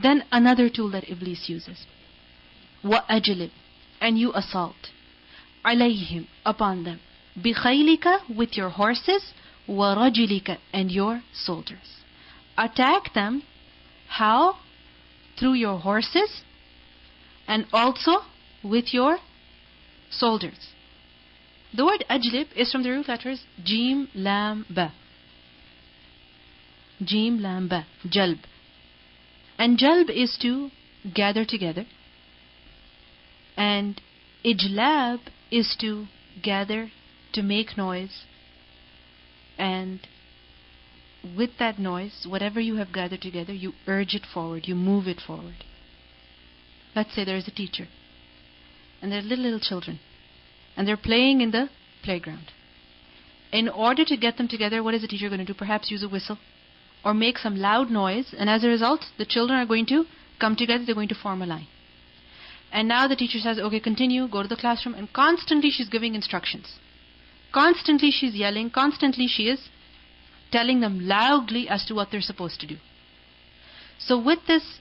Then another tool that Iblis uses. وَأَجْلِبْ, and you assault. عَلَيْهِمْ, upon them. بِخَيْلِكَ, with your horses. وَرَجِلِكَ, and your soldiers. Attack them. How? Through your horses and also with your soldiers. The word ajlib is from the root letters Jim, Lam, Ba. Jim, Lam, Ba. Jalb. And jalb is to gather together. And ijlab is to gather, to make noise. And with that noise, whatever you have gathered together, you urge it forward, you move it forward. Let's say there is a teacher, and there are little children, and they're playing in the playground. In order to get them together, what is the teacher going to do? Perhaps use a whistle, or make some loud noise, and as a result, the children are going to come together, they're going to form a line. And now the teacher says, okay, continue, go to the classroom, and constantly she's giving instructions. Constantly she's yelling, constantly she is telling them loudly as to what they're supposed to do. So with this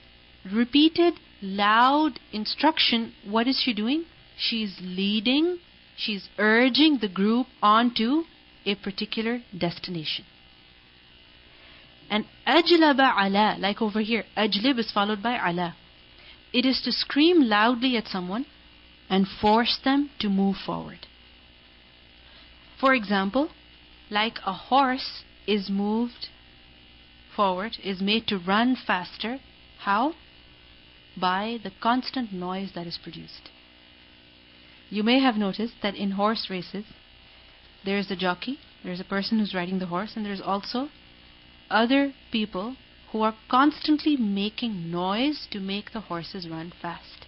repeated loud instruction, what is she doing? She's leading, she's urging the group onto a particular destination. And ajlaba ala, like over here, ajlib is followed by ala. It is to scream loudly at someone and force them to move forward. For example, like a horse is moved forward, is made to run faster. How? By the constant noise that is produced. You may have noticed that in horse races, there is a jockey, there is a person who's riding the horse, and there's also other people who are constantly making noise to make the horses run fast.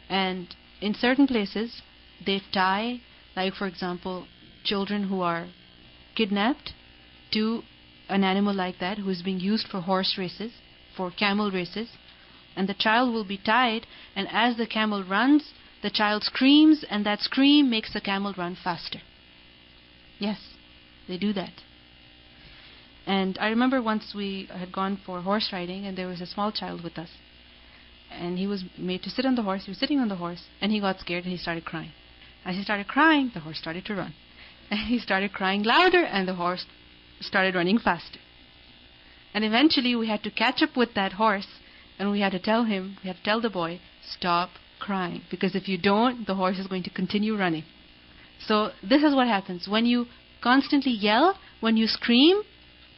And in certain places, they tie, like for example, children who are kidnapped to an animal like that who is being used for horse races, for camel races, and the child will be tied, and as the camel runs, the child screams, and that scream makes the camel run faster. Yes, they do that. And I remember once we had gone for horse riding, and there was a small child with us, and he was made to sit on the horse. He was sitting on the horse, and he got scared and he started crying. As he started crying, the horse started to run. And he started crying louder, and the horse started running faster. And eventually we had to catch up with that horse, and we had to tell the boy, stop crying, because if you don't, the horse is going to continue running. So this is what happens. When you constantly yell, when you scream,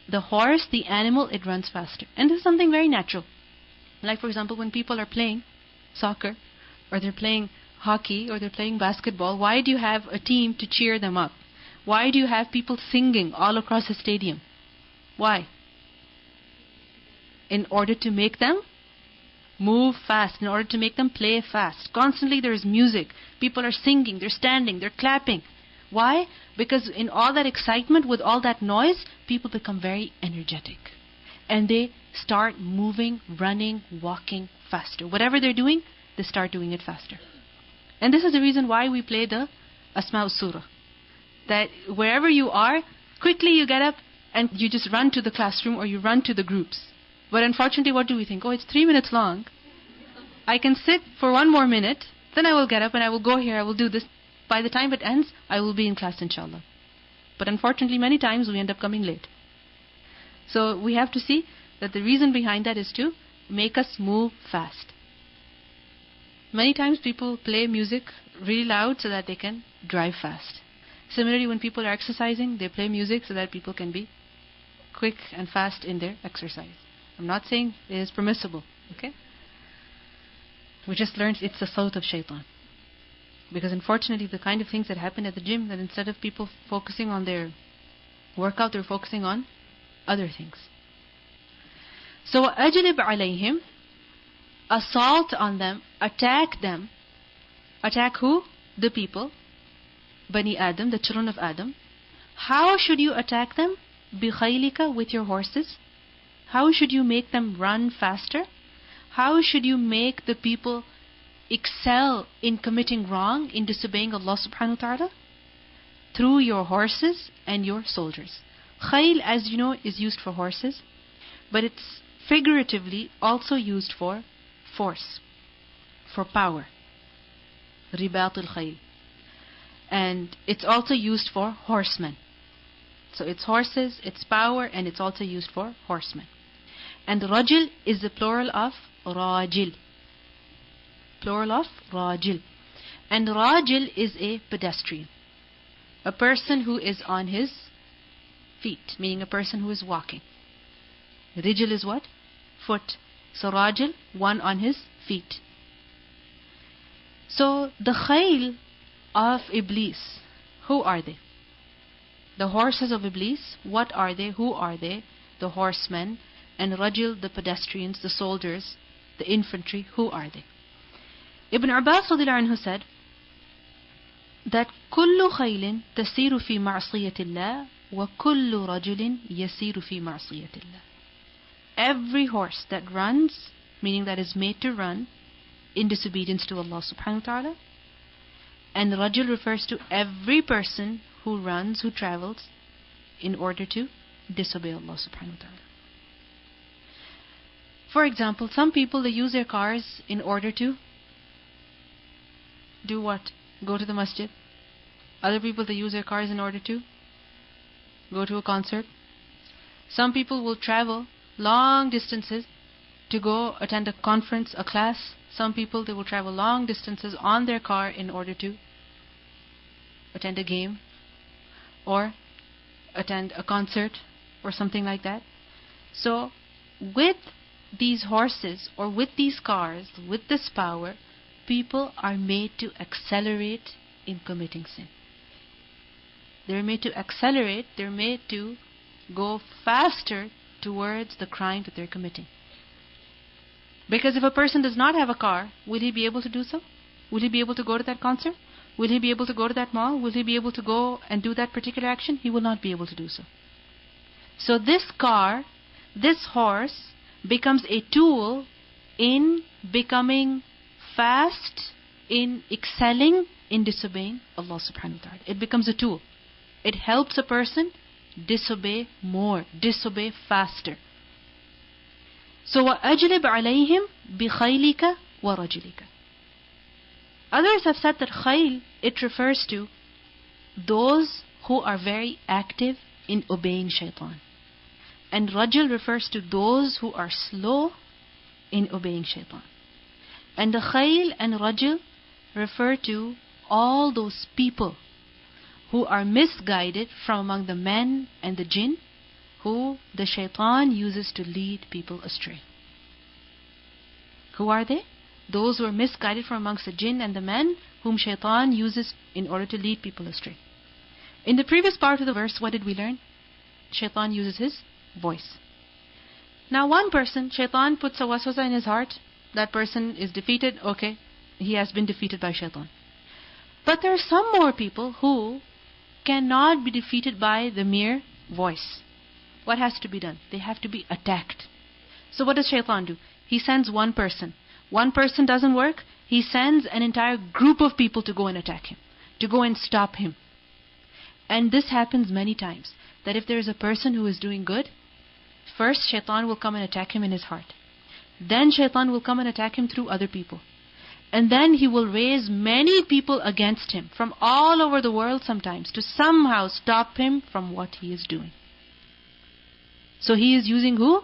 the horse, the animal, it runs faster. And this is something very natural. Like for example, when people are playing soccer, or they're playing hockey, or they're playing basketball, why do you have a team to cheer them up? Why do you have people singing all across the stadium? Why? In order to make them move fast, in order to make them play fast. Constantly there is music. People are singing, they're standing, they're clapping. Why? Because in all that excitement, with all that noise, people become very energetic. And they start moving, running, walking faster. Whatever they're doing, they start doing it faster. And this is the reason why we play the Asma Surah. That wherever you are, quickly you get up and you just run to the classroom or you run to the groups. But unfortunately, what do we think? Oh, it's 3 minutes long. I can sit for 1 more minute, then I will get up and I will go here, I will do this. By the time it ends, I will be in class, inshallah. But unfortunately, many times we end up coming late. So we have to see that the reason behind that is to make us move fast. Many times people play music really loud so that they can drive fast. Similarly, when people are exercising, they play music so that people can be quick and fast in their exercise. I'm not saying it is permissible, okay? We just learned it's the sawt of shaitan. Because unfortunately, the kind of things that happen at the gym, that instead of people focusing on their workout, they're focusing on other things. So, أَجْلِبْ عَلَيْهِمْ, assault on them, attack them. Attack who? The people. Bani Adam, the children of Adam. How should you attack them? بِخَيْلِكَ, with your horses. How should you make them run faster? How should you make the people excel in committing wrong, in disobeying Allah subhanahu wa ta'ala? Through your horses and your soldiers. Khayl, as you know, is used for horses, but it's figuratively also used for force, for power. Ribat al-khayl. And it's also used for horsemen. So it's horses, it's power, and it's also used for horsemen. And rajil is the plural of rajil. Plural of rajil. And rajil is a pedestrian. A person who is on his feet, meaning a person who is walking. Rijil is what? Foot. So rajil, one on his feet. So the khayl of Iblis, who are they? The horses of Iblis, what are they? Who are they? The horsemen. And rajil, the pedestrians, the soldiers, the infantry, who are they? Ibn Abbas radiallahu anhu said that كل خيل تسير في معصية الله وكل رجل يسير في معصية الله. Every horse that runs, meaning that is made to run in disobedience to Allah subhanahu wa ta'ala, and rajul refers to every person who runs, who travels in order to disobey Allah subhanahu wa ta'ala. For example, some people, they use their cars in order to do what? Go to the masjid. Other people, they use their cars in order to go to a concert. Some people will travel long distances to go attend a conference, a class. Some people, they will travel long distances on their car in order to attend a game or attend a concert or something like that. So with these horses or with these cars, with this power, people are made to accelerate in committing sin. They're made to accelerate, they're made to go faster towards the crime that they're committing. Because if a person does not have a car, will he be able to do so? Will he be able to go to that concert? Will he be able to go to that mall? Will he be able to go and do that particular action? He will not be able to do so. So this car, this horse, becomes a tool in becoming fast, in excelling in disobeying Allah subhanahu wa ta'ala. It becomes a tool. It helps a person disobey more, disobey faster. So وَأَجْلِبْ عَلَيْهِمْ بِخَيْلِكَ وَرَجِلِكَ. Others have said that khayl, it refers to those who are very active in obeying shaitan. And rajul refers to those who are slow in obeying shaitan. And the khayl and rajul refer to all those people who are misguided from among the men and the jinn, who the shaitan uses to lead people astray. Who are they? Those who are misguided from amongst the jinn and the men, whom shaitan uses in order to lead people astray. In the previous part of the verse, what did we learn? Shaitan uses his voice. Now one person, shaitan puts a waswasa in his heart, that person is defeated, okay, he has been defeated by shaitan. But there are some more people who cannot be defeated by the mere voice. What has to be done? They have to be attacked. So what does shaitan do? He sends one person. One person doesn't work, he sends an entire group of people to go and attack him, to go and stop him. And this happens many times, that if there is a person who is doing good, first shaitan will come and attack him in his heart. Then shaitan will come and attack him through other people. And then he will raise many people against him from all over the world sometimes to somehow stop him from what he is doing. So he is using who?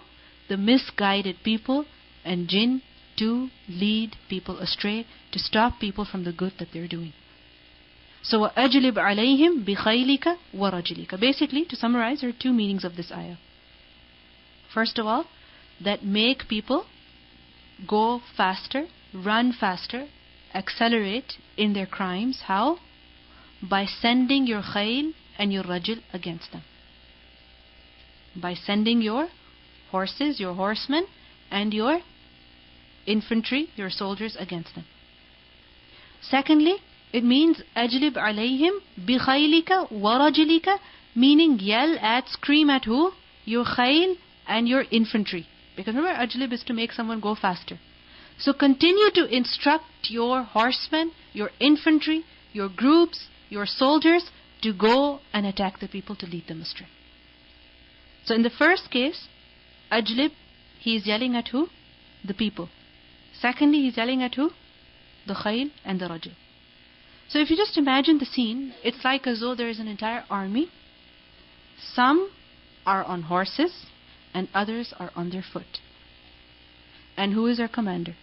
The misguided people and jinn to lead people astray, to stop people from the good that they're doing. So وَأَجْلِبْ عَلَيْهِمْ بِخَيْلِكَ وَرَجِلِكَ. Basically, to summarize, there are two meanings of this ayah. First of all, that make people go faster, run faster, accelerate in their crimes. How? By sending your khayl and your rajul against them. By sending your horses, your horsemen, and your infantry, your soldiers against them. Secondly, it means أَجْلِبْ عَلَيْهِمْ بِخَيْلِكَ وَرَجِلِكَ, meaning yell at, scream at who? Your khayl and your infantry. Because remember, ajlib is to make someone go faster. So continue to instruct your horsemen, your infantry, your groups, your soldiers to go and attack the people, to lead them astray. So in the first case, ajlib he is yelling at who? The people. Secondly, he's yelling at who? The khayl and the rajul. So if you just imagine the scene, it's like as though there is an entire army. Some are on horses and others are on their foot. And who is our commander?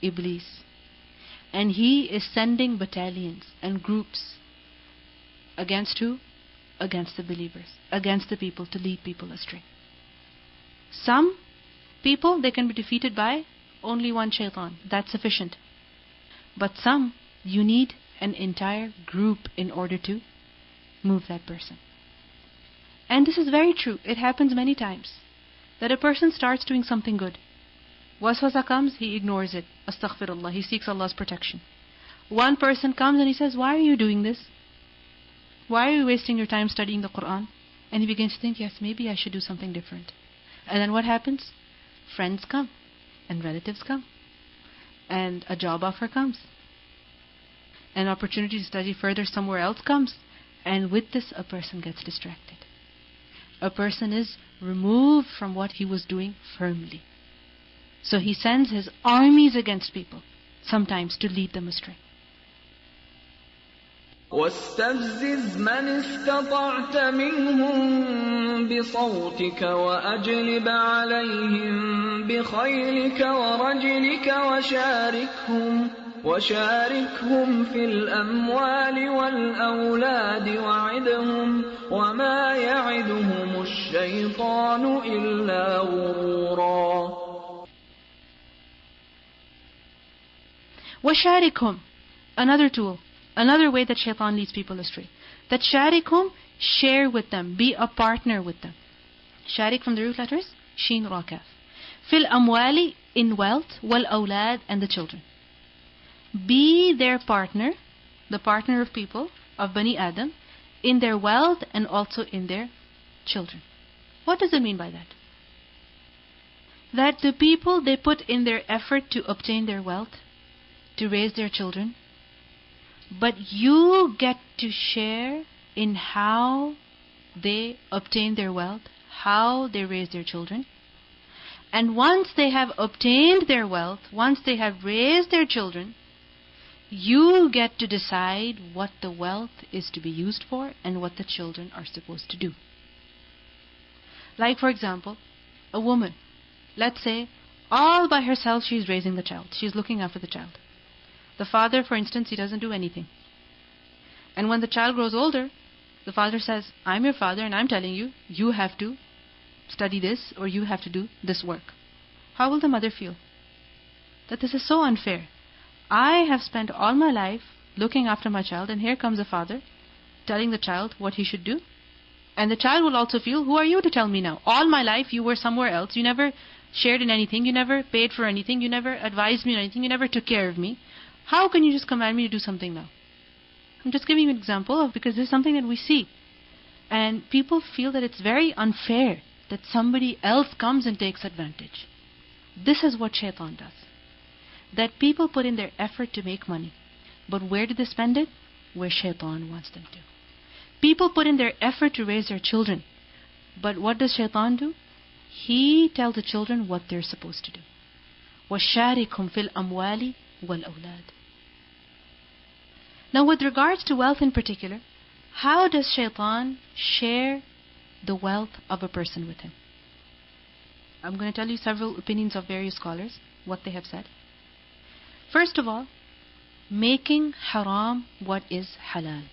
Iblis. And he is sending battalions and groups against who? Against the believers, against the people, to lead people astray. Some people, they can be defeated by only one shaitan. That's sufficient. But some, you need an entire group in order to move that person. And this is very true. It happens many times that a person starts doing something good. Waswasa comes, he ignores it. Astaghfirullah, he seeks Allah's protection. One person comes and he says, why are you doing this? Why are you wasting your time studying the Quran? And he begins to think, yes, maybe I should do something different. And then what happens? Friends come, and relatives come, and a job offer comes. An opportunity to study further somewhere else comes. And with this, a person gets distracted. A person is removed from what he was doing firmly. So he sends his armies against people, sometimes to lead them astray. واستفزز من استطعت منهم بصوتك وأجلب عليهم بخيلك ورجلك وشاركهم في الأموال والأولاد وعدهم وما يعدهم الشيطان إلا غرورا. وشاركهم, another tool. Another way that shaitan leads people astray. That sharikhum, share with them, be a partner with them. Sharik from the root letters, sheen, ra, kaf. Fil amwali, in wealth, wal awlad, and the children. Be their partner, the partner of people, of Bani Adam, in their wealth and also in their children. What does it mean by that? That the people, they put in their effort to obtain their wealth, to raise their children, but you get to share in how they obtain their wealth, how they raise their children. And once they have obtained their wealth, once they have raised their children, you get to decide what the wealth is to be used for and what the children are supposed to do. Like for example, a woman, let's say, all by herself she's raising the child, she's looking after the child. The father, for instance, he doesn't do anything. And when the child grows older, the father says, I'm your father and I'm telling you, you have to study this or you have to do this work. How will the mother feel? That this is so unfair. I have spent all my life looking after my child, and here comes a father telling the child what he should do. And the child will also feel, who are you to tell me now? All my life you were somewhere else. You never shared in anything. You never paid for anything. You never advised me on anything. You never took care of me. How can you just command me to do something now? I'm just giving you an example of, because this is something that we see. And people feel that it's very unfair that somebody else comes and takes advantage. This is what shaitan does. That people put in their effort to make money. But where do they spend it? Where shaitan wants them to. People put in their effort to raise their children. But what does shaitan do? He tells the children what they're supposed to do. وَشَارِكْهُمْ فِي الْأَمْوَالِ وَالْأَوْلَادِ. Now with regards to wealth in particular, how does shaitan share the wealth of a person with him? I'm going to tell you several opinions of various scholars, what they have said. First of all, making haram what is halal.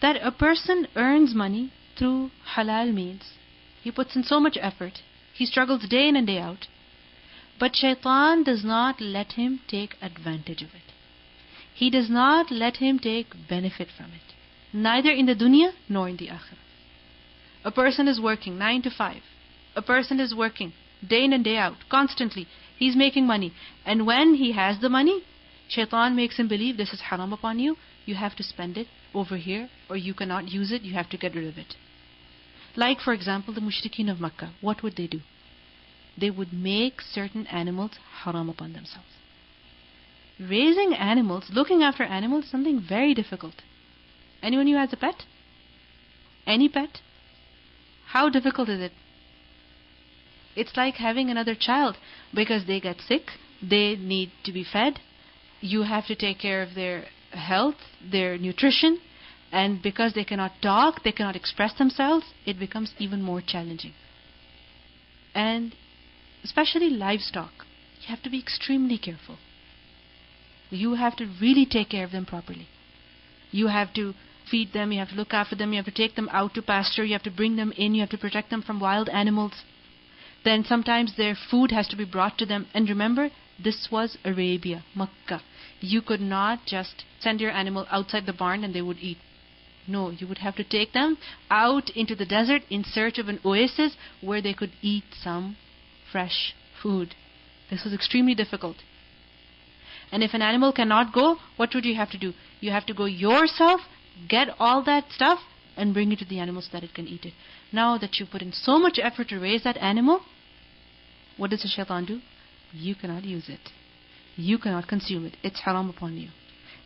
That a person earns money through halal means. He puts in so much effort. He struggles day in and day out. But shaitan does not let him take advantage of it. He does not let him take benefit from it. Neither in the dunya nor in the akhirah. A person is working 9 to 5. A person is working day in and day out, constantly. He's making money. And when he has the money, shaitan makes him believe this is haram upon you. You have to spend it over here, or you cannot use it. You have to get rid of it. Like for example, the mushrikeen of Makkah. What would they do? They would make certain animals haram upon themselves. Raising animals, looking after animals is something very difficult. Anyone who has a pet? Any pet? How difficult is it? It's like having another child, because they get sick, they need to be fed, you have to take care of their health, their nutrition, and because they cannot talk, they cannot express themselves, it becomes even more challenging. And especially livestock, you have to be extremely careful. You have to really take care of them properly. You have to feed them, you have to look after them, you have to take them out to pasture, you have to bring them in, you have to protect them from wild animals. Then sometimes their food has to be brought to them. And remember, this was Arabia, Makkah. You could not just send your animal outside the barn and they would eat. No, you would have to take them out into the desert in search of an oasis where they could eat some fresh food. This was extremely difficult. And if an animal cannot go, what would you have to do? You have to go yourself, get all that stuff, and bring it to the animal so that it can eat it. Now that you put in so much effort to raise that animal, what does the shaitan do? You cannot use it. You cannot consume it. It's haram upon you.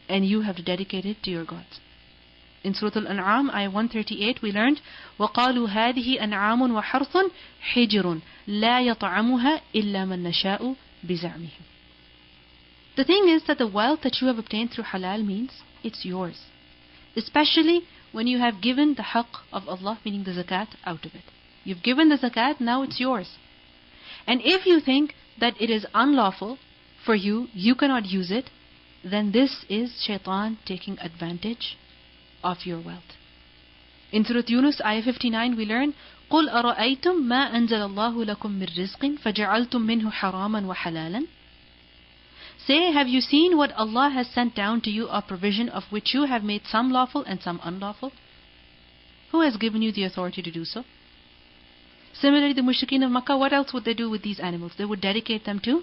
And you have to dedicate it to your gods. In Surah Al-An'am, ayah 138, we learned, وَقَالُوا هَذِهِ أَنْعَامٌ وَحَرْثٌ حِجْرٌ لَا يَطْعَمُهَا إِلَّا مَنْ نَشَاءُ بِزَعْمِهِمْ. The thing is that the wealth that you have obtained through halal means it's yours. Especially when you have given the haqq of Allah, meaning the zakat, out of it. You've given the zakat, now it's yours. And if you think that it is unlawful for you, you cannot use it, then this is shaitan taking advantage of your wealth. In Surah Yunus, ayah 59, we learn, قُلْ أَرَأَيْتُمْ مَا أَنزَلَ اللَّهُ لَكُمْ مِنْ رِزْقٍ فَجَعَلْتُمْ مِنْهُ حَرَامًا وَحَلَالًا. Say, have you seen what Allah has sent down to you, a provision of which you have made some lawful and some unlawful? Who has given you the authority to do so? Similarly, the mushrikeen of Makkah, what else would they do with these animals? They would dedicate them to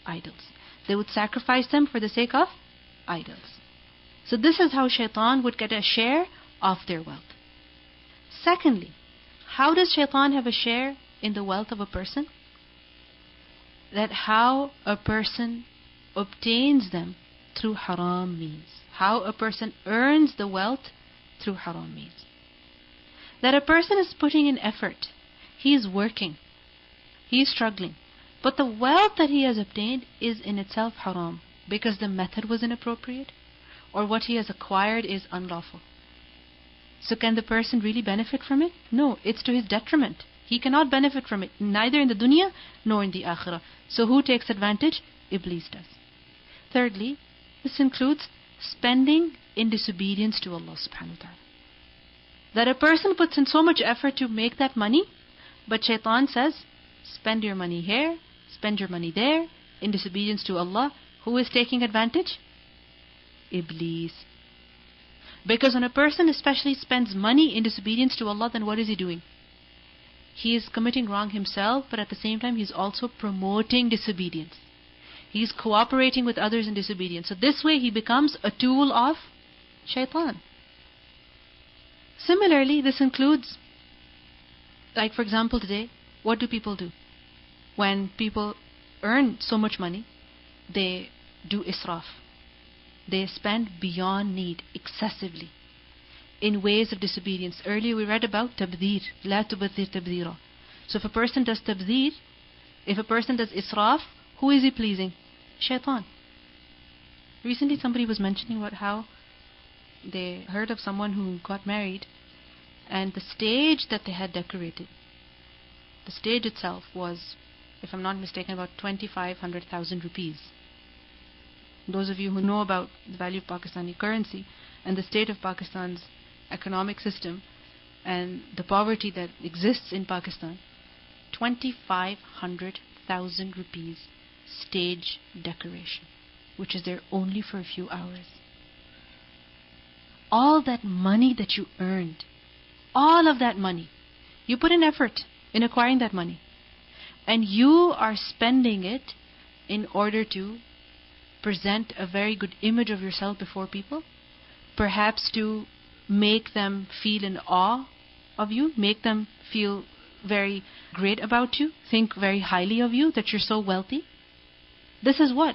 idols. They would sacrifice them for the sake of idols. So this is how shaitan would get a share of their wealth. Secondly, how does shaitan have a share in the wealth of a person? That how a person obtains them through haram means. How a person earns the wealth through haram means. That a person is putting in effort. He is working. He is struggling. But the wealth that he has obtained is in itself haram because the method was inappropriate, or what he has acquired is unlawful. So can the person really benefit from it? No, it's to his detriment. He cannot benefit from it, neither in the dunya nor in the akhirah. So who takes advantage? Iblis does. Thirdly, this includes spending in disobedience to Allah subhanahu wa ta'ala. That a person puts in so much effort to make that money, but shaitan says, spend your money here, spend your money there, in disobedience to Allah. Who is taking advantage? Iblis. Because when a person especially spends money in disobedience to Allah, then what is he doing? He is committing wrong himself, but at the same time he is also promoting disobedience. He is cooperating with others in disobedience. So this way he becomes a tool of shaitan. Similarly, this includes, like for example today, what do people do? When people earn so much money, they do israf. They spend beyond need, excessively, in ways of disobedience. Earlier we read about tabdheer, la tubadhir tabdheera. So if a person does tabdheer, if a person does israf, who is he pleasing? Shaitan. Recently somebody was mentioning about how they heard of someone who got married, and the stage that they had decorated, the stage itself was, if I'm not mistaken, about 25,000 rupees. Those of you who know about the value of Pakistani currency and the state of Pakistan's economic system and the poverty that exists in Pakistan, 25,000 rupees stage decoration, which is there only for a few hours. All that money that you earned, all of that money, you put in effort in acquiring that money, and you are spending it in order to present a very good image of yourself before people, perhaps to make them feel in awe of you, make them feel very great about you, think very highly of you, that you're so wealthy. This is what?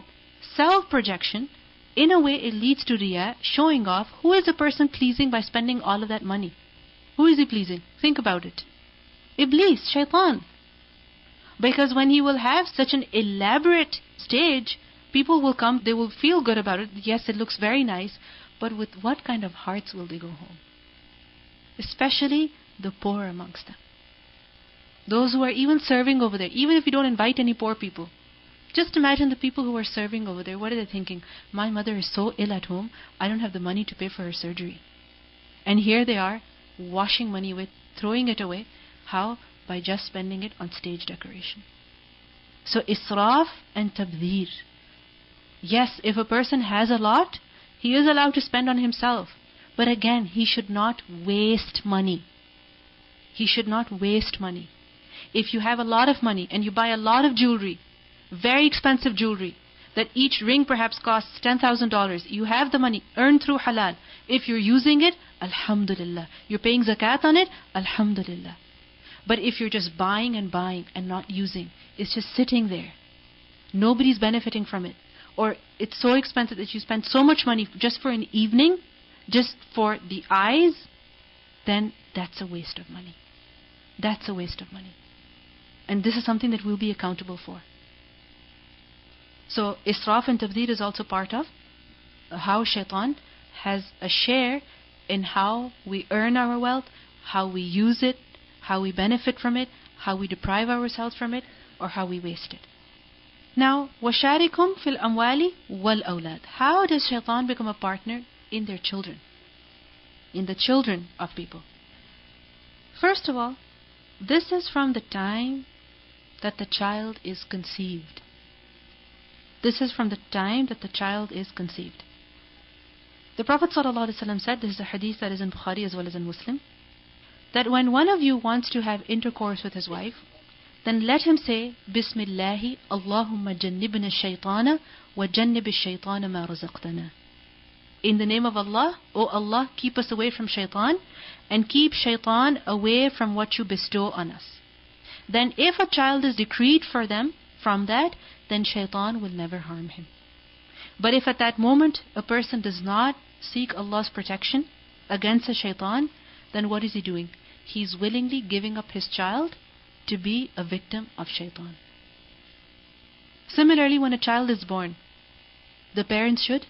Self-projection. In a way it leads to riya, showing off. Who is the person pleasing by spending all of that money? Who is he pleasing? Think about it. Iblis, shaitan. Because when he will have such an elaborate stage, people will come, they will feel good about it. Yes, it looks very nice, but with what kind of hearts will they go home? Especially the poor amongst them. Those who are even serving over there, even if you don't invite any poor people. Just imagine the people who are serving over there. What are they thinking? My mother is so ill at home, I don't have the money to pay for her surgery. And here they are, washing money away, throwing it away. How? By just spending it on stage decoration. So israf and tabdhir. Yes, if a person has a lot, he is allowed to spend on himself. But again, he should not waste money. He should not waste money. If you have a lot of money and you buy a lot of jewelry, very expensive jewelry, that each ring perhaps costs $10,000, you have the money earned through halal. If you're using it, alhamdulillah. You're paying zakat on it, alhamdulillah. But if you're just buying and not using, it's just sitting there. Nobody's benefiting from it. Or it's so expensive that you spend so much money just for an evening, just for the eyes, then that's a waste of money. That's a waste of money. And this is something that we'll be accountable for. So israf and tabdhir is also part of how shaitan has a share in how we earn our wealth, how we use it, how we benefit from it, how we deprive ourselves from it, or how we waste it. Now, وَشَارِكُمْ فِي الْأَمْوَالِ وَالْأَوْلَادِ. How does shaitan become a partner in their children? In the children of people. First of all, this is from the time that the child is conceived. This is from the time that the child is conceived. The Prophet ﷺ said, this is a hadith that is in Bukhari as well as in Muslim, that when one of you wants to have intercourse with his wife, then let him say, Bismillahi, Allahumma jannibna shaytana wa jannib shaytana ma razaqtana. In the name of Allah, O Allah, keep us away from shaitan and keep shaitan away from what you bestow on us. Then if a child is decreed for them from that, then shaitan will never harm him. But if at that moment a person does not seek Allah's protection against a shaitan, then what is he doing? He's willingly giving up his child to be a victim of shaitan. Similarly, when a child is born, the parents should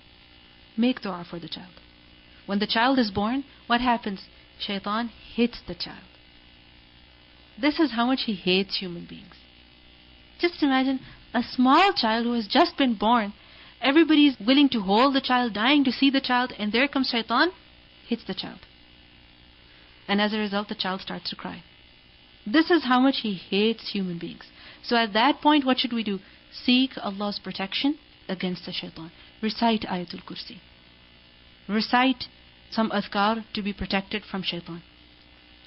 make dua for the child. When the child is born, what happens? Shaitan hits the child. This is how much he hates human beings. Just imagine a small child who has just been born. Everybody is willing to hold the child, dying to see the child, and there comes shaitan, hits the child. And as a result, the child starts to cry. This is how much he hates human beings. So at that point, what should we do? Seek Allah's protection against the shaitan. Recite Ayatul Kursi. Recite some adhkar to be protected from shaitan.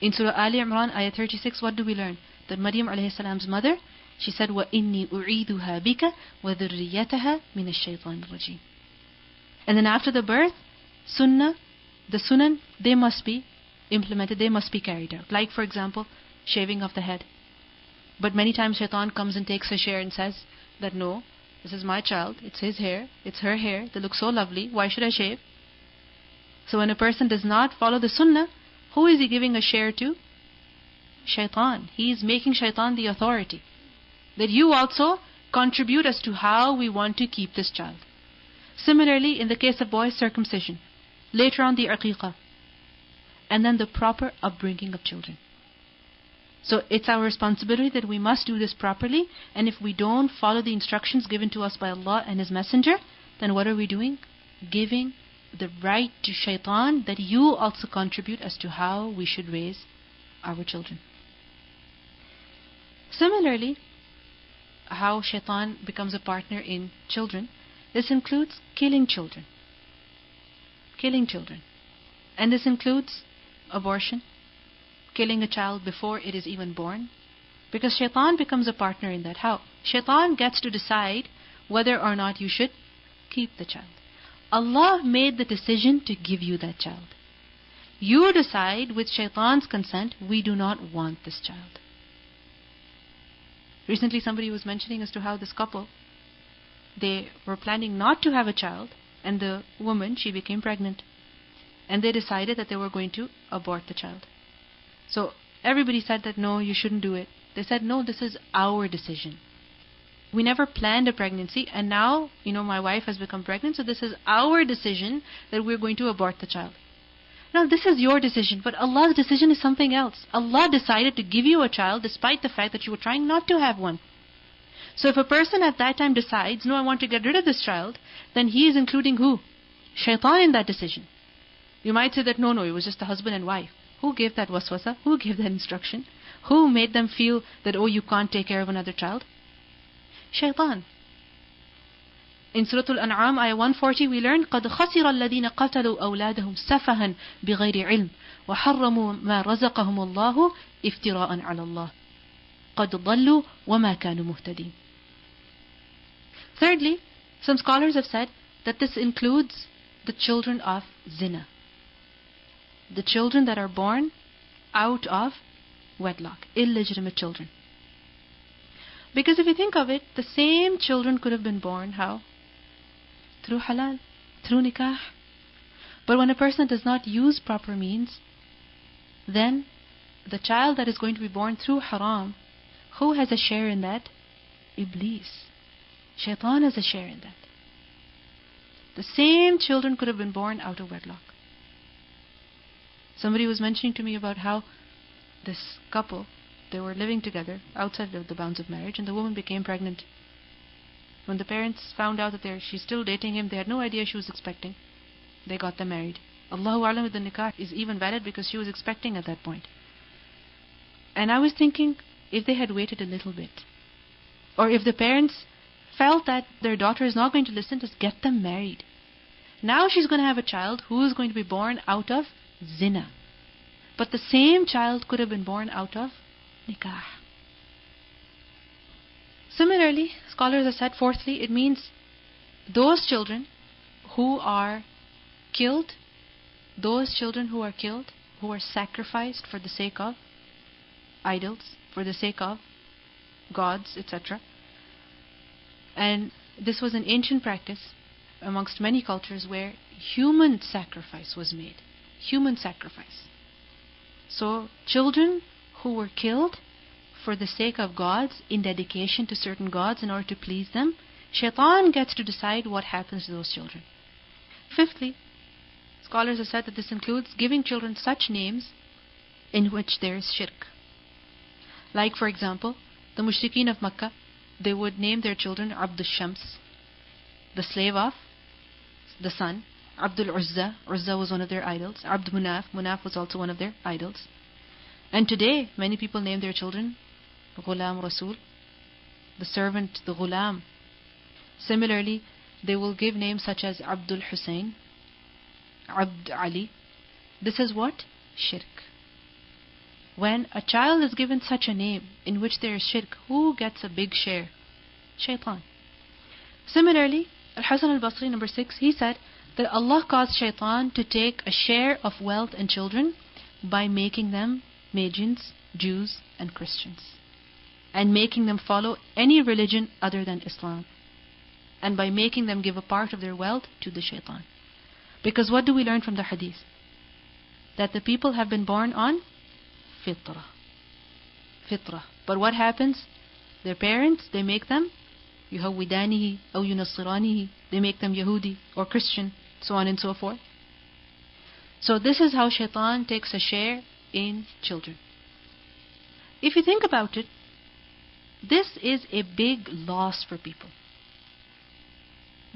In Surah Al-Imran, Ayah 36, what do we learn? That Maryam alayhi salam's mother, she said, وَإِنِّي أُعِيدُهَا بِكَ وَذُرِّيَّتَهَا مِنَ الشَّيْطَانِ الرَّجِيمِ. And then after the birth, Sunnah, the Sunan, they must be implemented, they must be carried out. Like for example, shaving of the head. But many times shaitan comes and takes a share and says that no, this is my child, it's his hair, it's her hair, they look so lovely, why should I shave? So when a person does not follow the Sunnah, who is he giving a share to? Shaitan. He is making shaitan the authority. That you also contribute as to how we want to keep this child. Similarly, in the case of boys, circumcision. Later on, the aqiqah. And then the proper upbringing of children. So it's our responsibility that we must do this properly. And if we don't follow the instructions given to us by Allah and His Messenger, then what are we doing? Giving the right to shaitan that you also contribute as to how we should raise our children. Similarly, how shaitan becomes a partner in children, this includes killing children. Killing children. And this includes abortion, killing a child before it is even born. Because shaitan becomes a partner in that. How? Shaitan gets to decide whether or not you should keep the child. Allah made the decision to give you that child. You decide with shaitan's consent, we do not want this child. Recently somebody was mentioning as to how this couple, they were planning not to have a child, and the woman, she became pregnant. And they decided that they were going to abort the child. So everybody said that no, you shouldn't do it. They said, no, this is our decision. We never planned a pregnancy, and now, my wife has become pregnant, so this is our decision that we're going to abort the child. Now, this is your decision, but Allah's decision is something else. Allah decided to give you a child despite the fact that you were trying not to have one. So if a person at that time decides, no, I want to get rid of this child, then he is including who? Shaitan in that decision. You might say that, no, it was just the husband and wife. Who gave that waswasa? Who gave that instruction? Who made them feel that, you can't take care of another child? Shaitan. In Surah Al-An'am, ayah 140, we learn, قَدْ خَسِرَ الَّذِينَ قَتَلُوا أَوْلَادَهُمْ سَفَهًا بِغَيْرِ عِلْمٍ وَحَرَّمُوا مَا رَزَقَهُمُ اللَّهُ افتراء عَلَى اللَّهِ قَدْ ضَلُّوا وَمَا كَانُوا مُهْتَدِينَ. Thirdly, some scholars have said that this includes the children of zina. The children that are born out of wedlock, illegitimate children. Because if you think of it, the same children could have been born, how? Through halal, through nikah. But when a person does not use proper means, then the child that is going to be born through haram, who has a share in that? Iblis. Shaitan has a share in that. The same children could have been born out of wedlock. Somebody was mentioning to me about how this couple, they were living together outside of the bounds of marriage, and the woman became pregnant. When the parents found out that she's still dating him, they had no idea she was expecting. They got them married. Allahu A'lam with the nikah is even valid because she was expecting at that point. And I was thinking, if they had waited a little bit, or if the parents felt that their daughter is not going to listen, just get them married. Now she's going to have a child who is going to be born out of zina. But the same child could have been born out of nikah. Similarly, scholars have said, fourthly, it means those children who are killed, who are sacrificed for the sake of idols, for the sake of gods, etc. And this was an ancient practice amongst many cultures where human sacrifice was made. Human sacrifice. So, children who were killed for the sake of gods, in dedication to certain gods in order to please them, Shaitan gets to decide what happens to those children. Fifthly, scholars have said that this includes giving children such names in which there is shirk. Like, for example, the mushrikeen of Makkah, they would name their children Abdul Shams, the slave of the sun. Abdul Uzza, Uzza was one of their idols. Abd Munaf, Munaf was also one of their idols. And today, many people name their children Ghulam Rasul, the servant, the Ghulam. Similarly, they will give names such as Abdul Hussein, Abd Ali. This is what? Shirk. When a child is given such a name in which there is shirk, who gets a big share? Shaitan. Similarly, Al-Hasan al-Basri, number 6, he said that Allah caused Shaitan to take a share of wealth and children by making them Magians, Jews and Christians, and making them follow any religion other than Islam, and by making them give a part of their wealth to the Shaitan. Because what do we learn from the hadith? That the people have been born on fitrah. Fitrah. But what happens? Their parents, they make them yuhawidanihi or yunassiranihi. They make them Yahudi or Christian, so on and so forth. So this is how Shaitan takes a share in children. If you think about it, this is a big loss for people.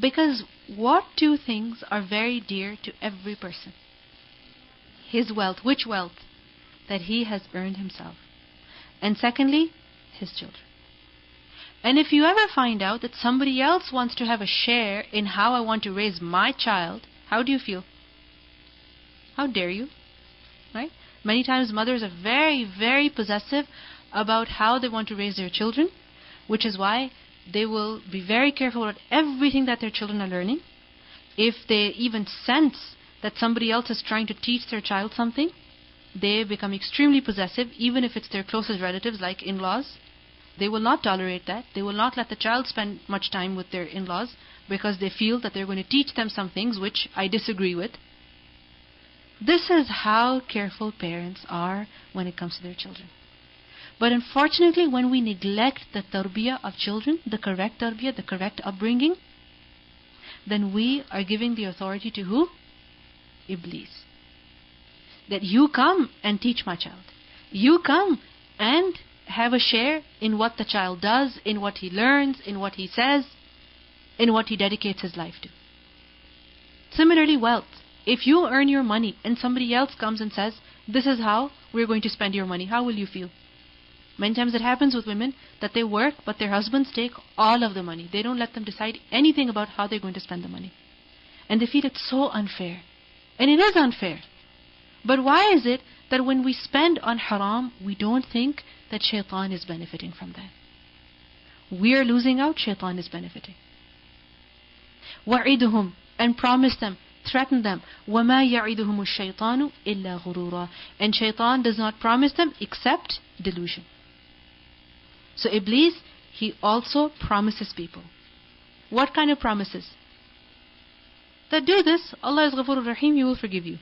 Because what two things are very dear to every person? His wealth. Which wealth? That he has earned himself. And secondly, his children. And if you ever find out that somebody else wants to have a share in how I want to raise my child, how do you feel? How dare you? Right? Many times mothers are very, very possessive about how they want to raise their children, which is why they will be very careful about everything that their children are learning. If they even sense that somebody else is trying to teach their child something, they become extremely possessive, even if it's their closest relatives like in-laws. They will not tolerate that. They will not let the child spend much time with their in-laws because they feel that they're going to teach them some things which I disagree with. This is how careful parents are when it comes to their children. But unfortunately, when we neglect the tarbiyah of children, the correct tarbiyah, the correct upbringing, then we are giving the authority to who? Iblis. That you come and teach my child. You come and have a share in what the child does, in what he learns, in what he says, in what he dedicates his life to. Similarly, wealth. If you earn your money and somebody else comes and says, this is how we're going to spend your money, how will you feel? Many times it happens with women that they work, but their husbands take all of the money. They don't let them decide anything about how they're going to spend the money. And they feel it's so unfair. And it is unfair. But why is it that when we spend on haram, we don't think that shaitan is benefiting from that? We are losing out, shaitan is benefiting. وَعِدُهُمْ, and promise them, threaten them. وَمَا يَعِدُهُمُ الشَّيْطَانُ إِلَّا غُرُورًا, and shaitan does not promise them except delusion. So Iblis, he also promises people. What kind of promises? That do this, Allah is Ghafurur Rahim, He will forgive you.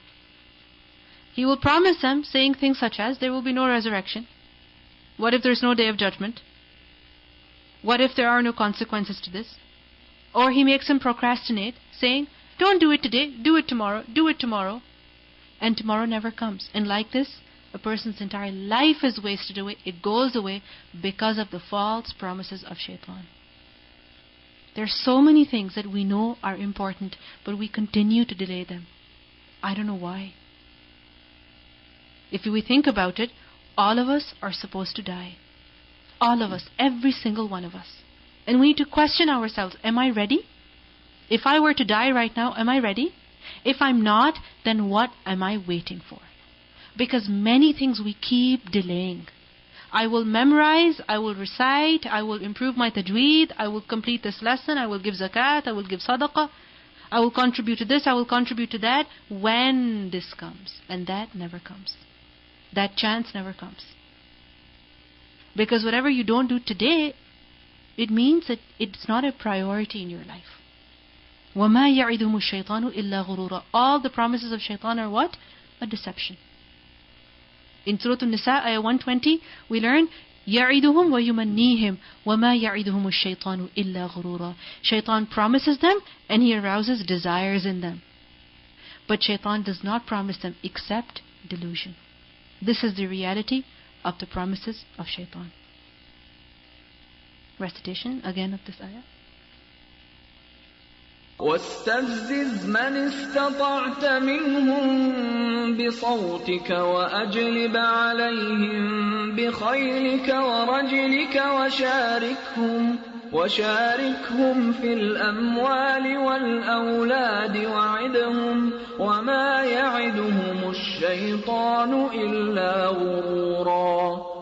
He will promise them saying things such as, there will be no resurrection. What if there's no day of judgment? What if there are no consequences to this? Or he makes them procrastinate, saying, don't do it today, do it tomorrow, do it tomorrow. And tomorrow never comes. And like this, a person's entire life is wasted away. It goes away because of the false promises of shaitan. There are so many things that we know are important, but we continue to delay them. I don't know why. If we think about it, all of us are supposed to die. All of us, every single one of us. And we need to question ourselves, am I ready? If I were to die right now, am I ready? If I'm not, then what am I waiting for? Because many things we keep delaying. I will memorize, I will recite, I will improve my tajweed, I will complete this lesson, I will give zakat, I will give sadaqah, I will contribute to this, I will contribute to that, when this comes. And that never comes. That chance never comes. Because whatever you don't do today, it means that it's not a priority in your life. وَمَا يَعِدُهُمُ الشَّيْطَانُ إِلَّا غُرُورًا. All the promises of shaitan are what? A deception. In Surah An-Nisa, ayah 120, we learn, يَعِدُهُمْ وَيُمَنِّيهِمْ وَمَا يَعِدُهُمُ الشَّيْطَانُ إِلَّا غُرُورًا. Shaitan promises them and he arouses desires in them. But shaitan does not promise them except delusion. This is the reality of the promises of shaitan. Recitation again of this ayah. واستفزز من استطعت منهم بصوتك وأجلب عليهم بخيلك ورجلك وشاركهم في الأموال والأولاد وعدهم وما يعدهم الشيطان إلا غرورا.